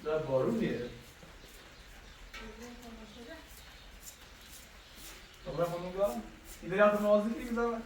در بارونیه Dobra, pomogła? Ile ja to nozy ich dałem?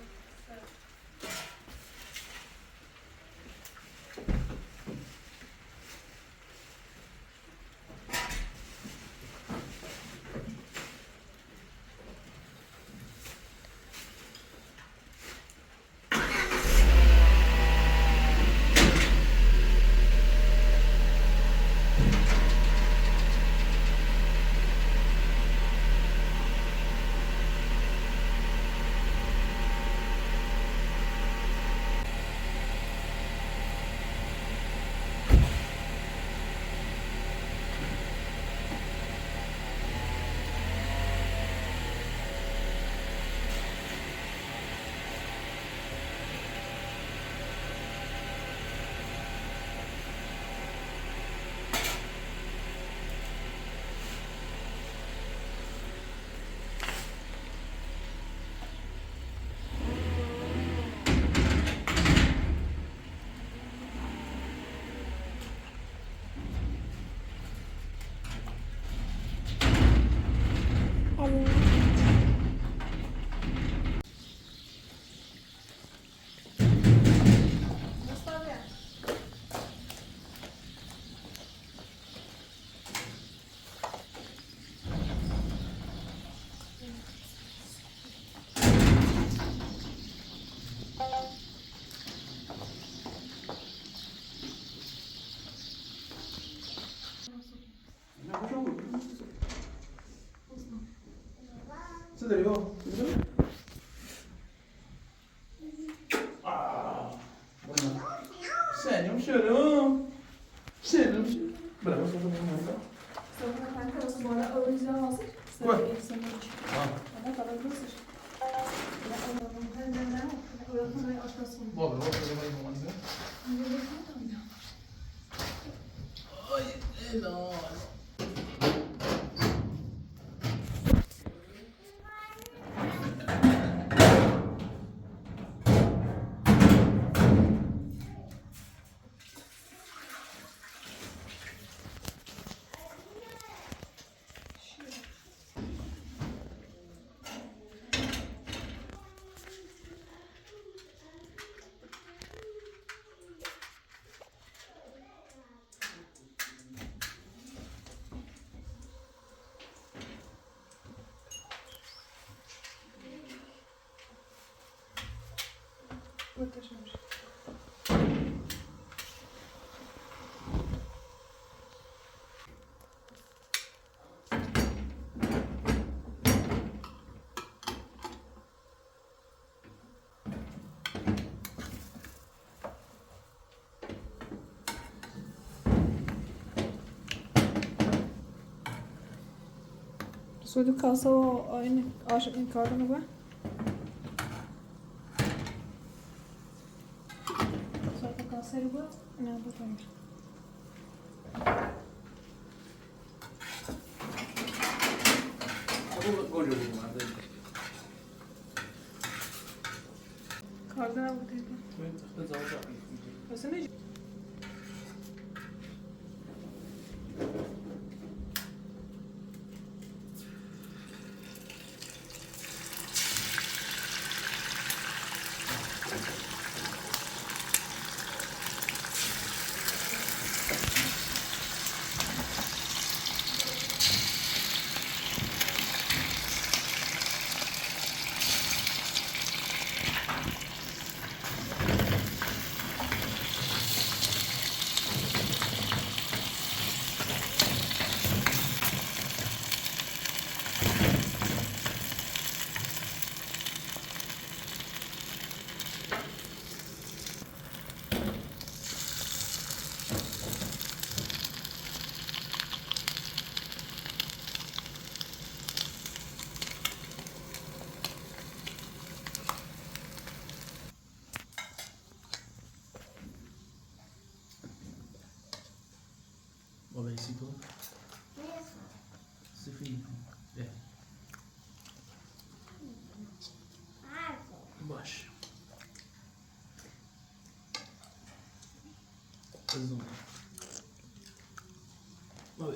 Co dali go? Sério, chorou. Sério, bravo, só também não tá. Só vou matar aquela semana ou eles vão ser. Ué? Ah. Não fala de vocês. Eu também acho que eu sou. Bom, vou fazer mais uma, né? Ai, é nóis. Muitas mãos. Soy do caso en carro, ¿no va? Soy do caso igual, no, do tempo. Cardan bu tempo. Você não é بیسی تو سفید به باش بزنم بابا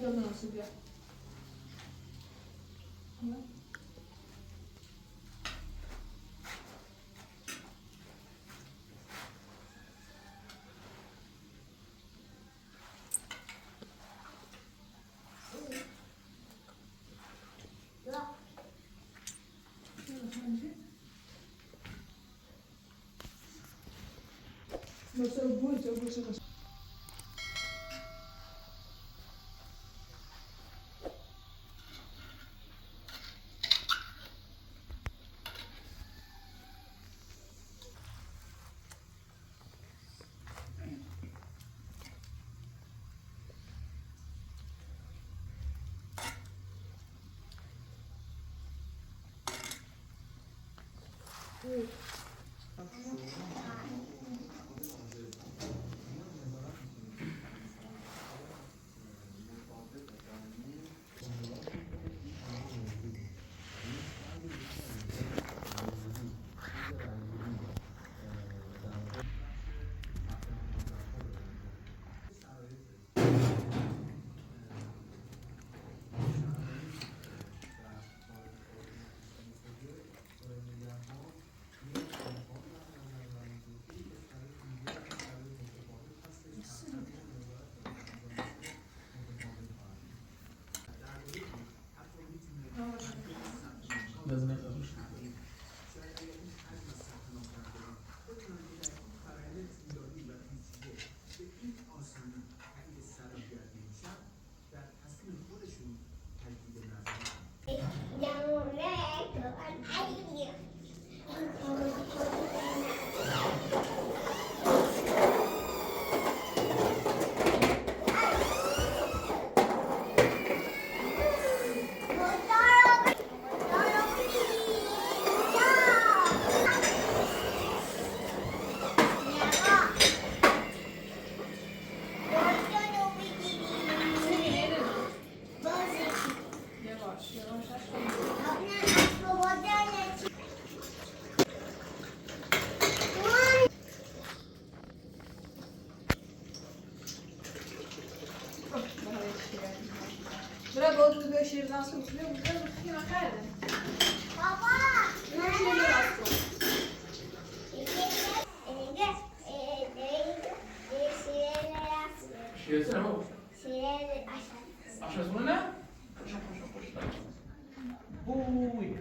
Yo no subió. No sé, mucho, mucho. لازم نخافش برای بود به شیر دست کنم خیلی خیلی بابا شیر سرمو آشپزخونه نه؟ بوی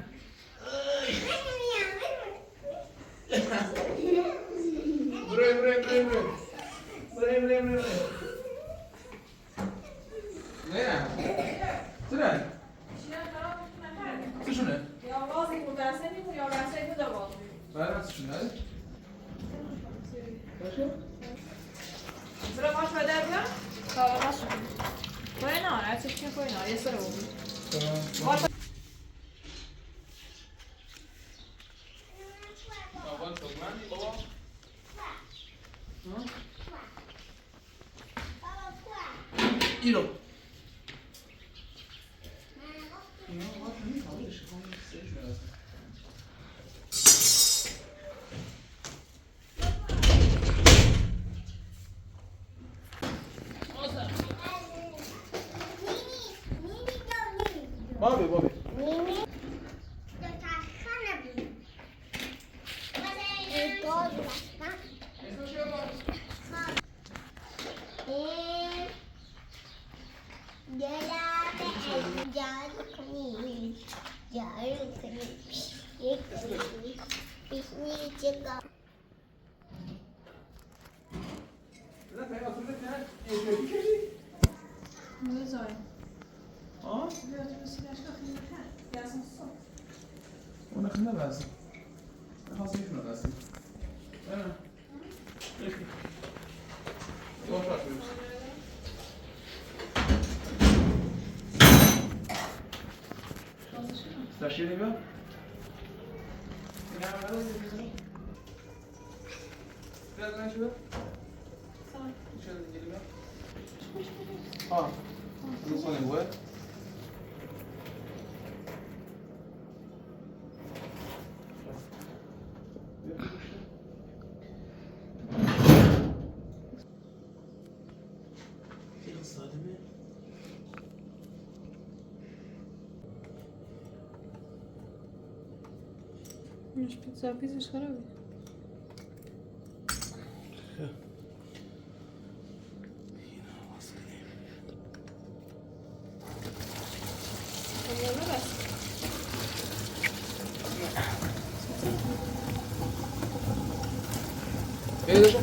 برای نه چرا؟ چشونه؟ یا وازی مترسه نیمون یا رسه بود وازی برای چشونه؟ باشه؟ برای باش بده بیا؟ تا باش کوی نه رسه چی کوی نه یه سر بود باش بابا تومانی بابا اینو بابی نه زای ها؟ بیا تو سیگارش کافی میکنه یا اصلا صبح اون خنده بازی خاصی شنو بازی اه. يلا شو عارفين. استشيري بقى. نعم هذا اللي لا شو؟ صار. شو اللي جلبه؟ نوصل الواد. مش بيتزا بيتزا خرابي. يلا بس. ايه ده؟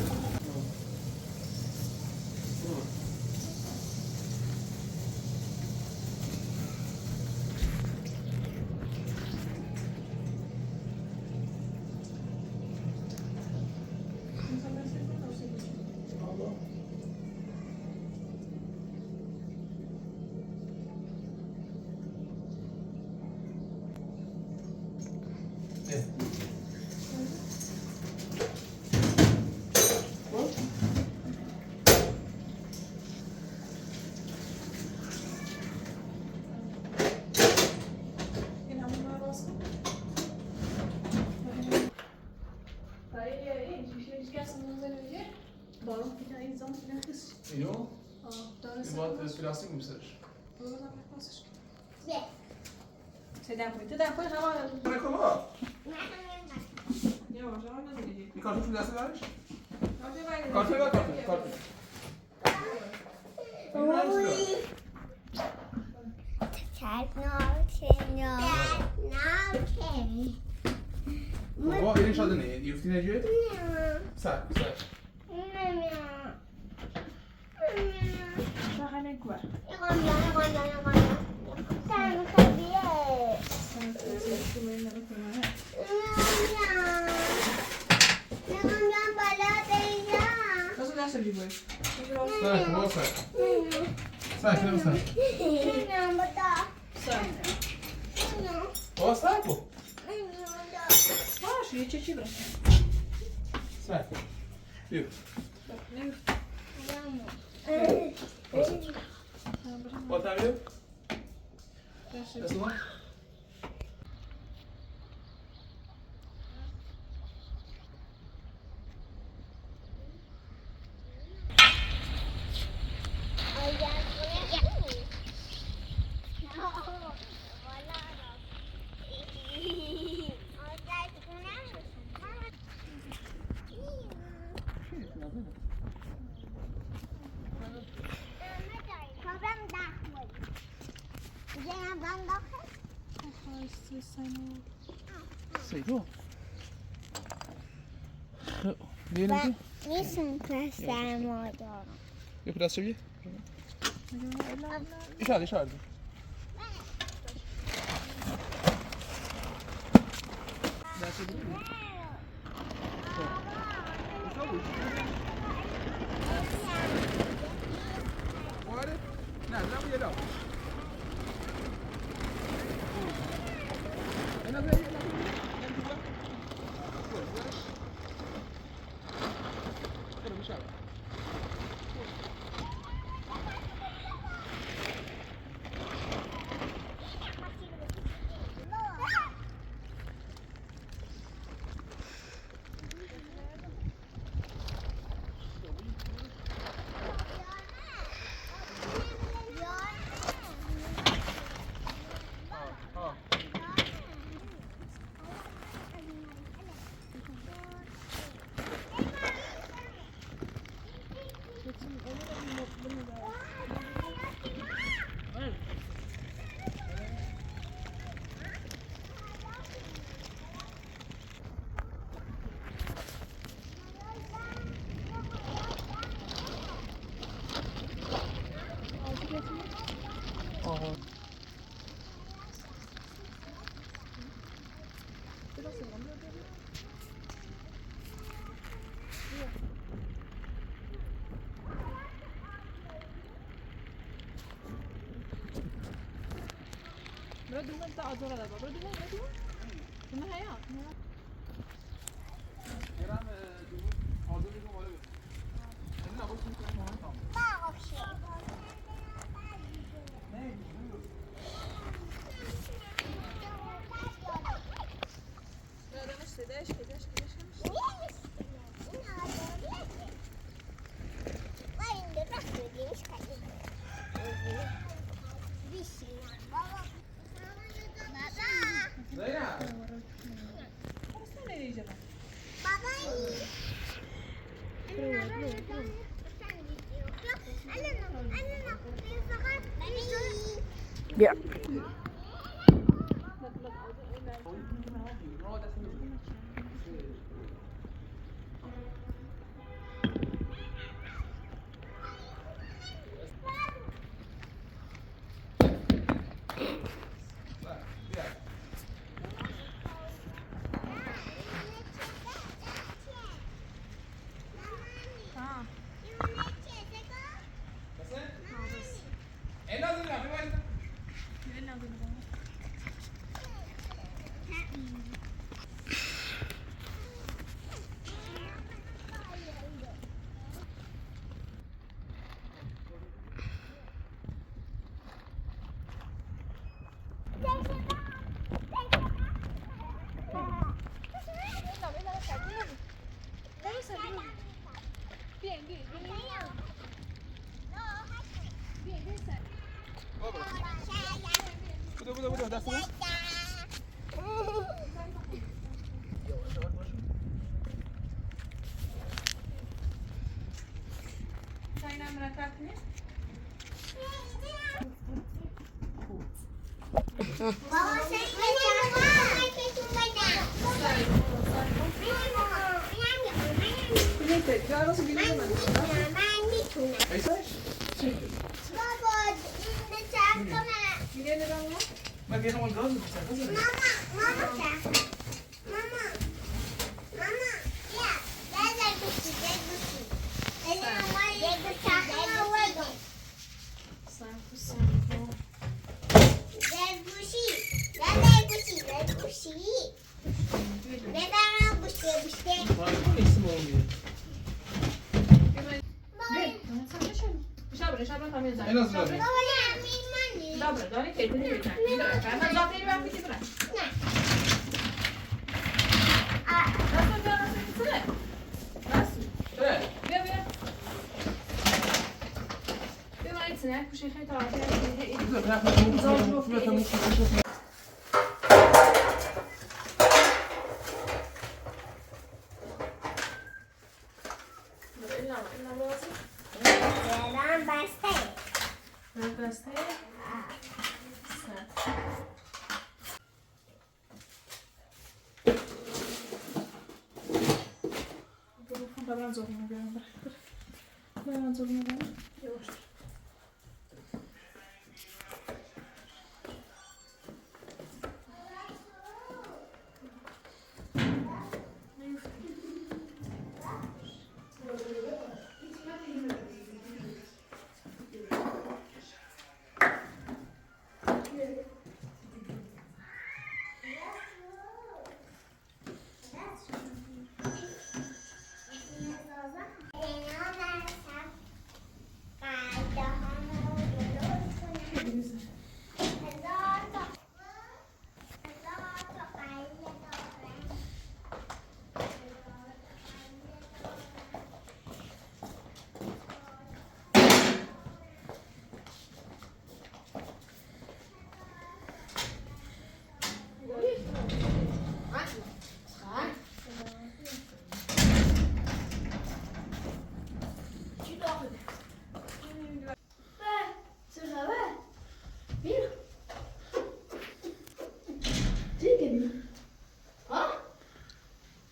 Balon bir daha insan filan kız. Yok. Doğru يبغى بلاستيك ومسرش. Você dá muito, dá depois rola. انا كمان. Yavaş yavaş ne diyecek? Bir kartı plastik vermiş. Hadi bay. Kartı ver kartı. Kartı. بابا این شاده نه یفتی نجیه سر سر Daha ne var? Nasıl derse bir boy? سر بابا سر سر کنم سر Sen. بابا سر کو Ha şu çeçi bırak. سر بیا Bak ne yuf. با تعمیر Derse. اسم سیدو بیرون نیستم پسر مادرم یه پلاستیک بیه اشاره اشاره نه نه یه لا انا زي برو دومه تا آزار داد برو دومه دومه هیا برم آزاد رو بالا بزن این نباید میکنم مامان تام نه یادمش صداش بیا بودو دست بود بابا ما گیرم اون گاز این از داری Dobra, daj kiedy nie wiedziałem. Dobra, na nie mam gdzie brać. Raz. Bia. Była i cena, kuszę chętała.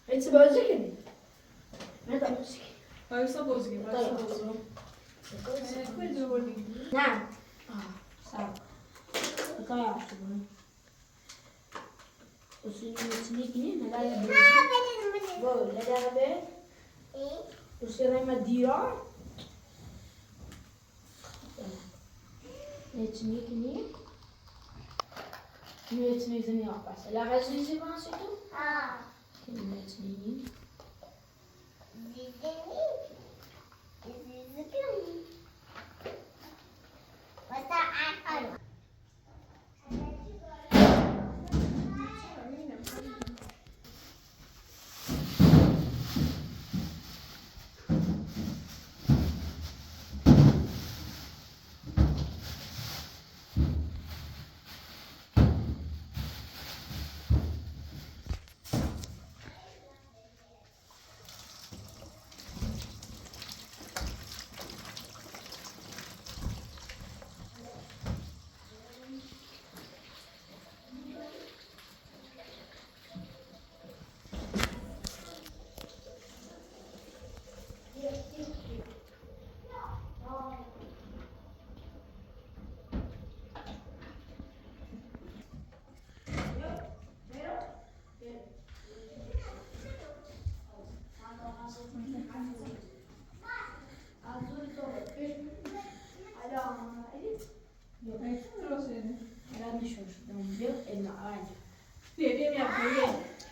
It's about chicken. Not about chicken. Ale co było z nim? نعم صعب طيب وسنيكني هذا بقول هذا بقى وسير ما ديرا نتنيكني میتونی زنی آبسته لغت زیزی بانسی تو؟ آه که میتونی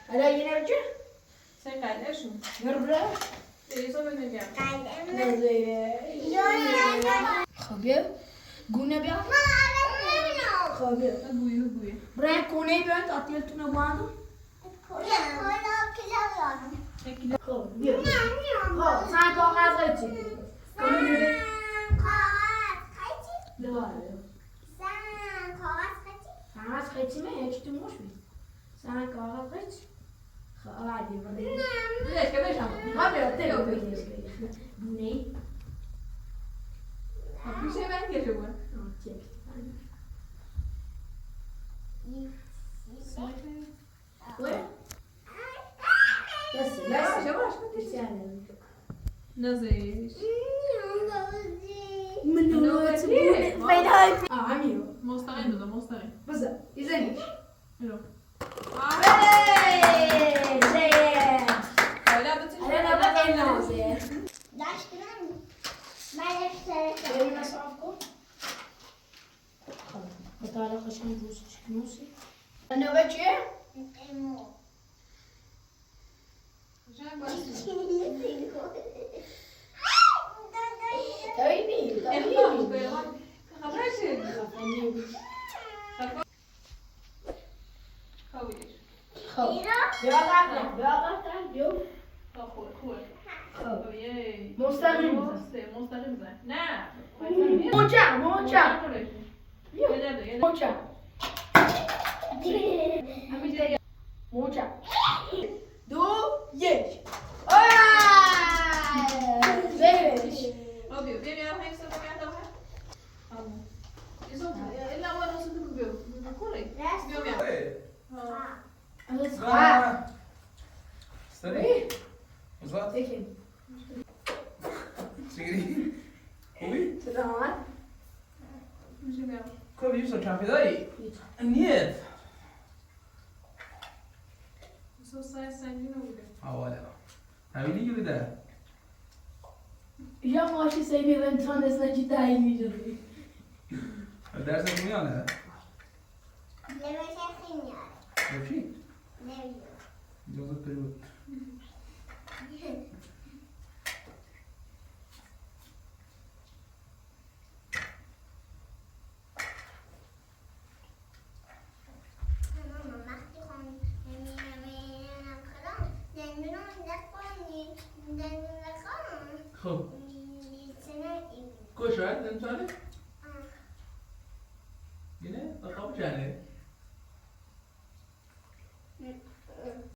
هلا ينرجع سيقعداشون نربره إيه صوب المجال خبير قلنا بيا خبير بويو بويو برای کونه بیاید آتیلتون رو باندو خب بیا خب سن کاغذ قیچی کاغذ قیچی من یکی تو موش بید سن کاغذ قیچی خب عادی بده ليش كده شام خبير تلو بگیرش بونه ای مش هيبان كده شو وين بس لا شباب بس نزيش من الوقت عميو مستقيم ده مستقيم بس يزني حلو انا بقى النازل داشتم من اشتريت يوم نصرفكم خلاص بطالع خشن جوز شكنوسي انا بجي تايني موچا دو یک زيش استني وصلت تكن سيجري خوبي سلامات كل يوسف كان في ذي النيت حوالا هاي لي كده يا ماشي سيبي بنتون اسنا جدا هاي ميجري درس الميانة لما شايفيني ماشي لما جوز البيوت خب كل شوية انت عليك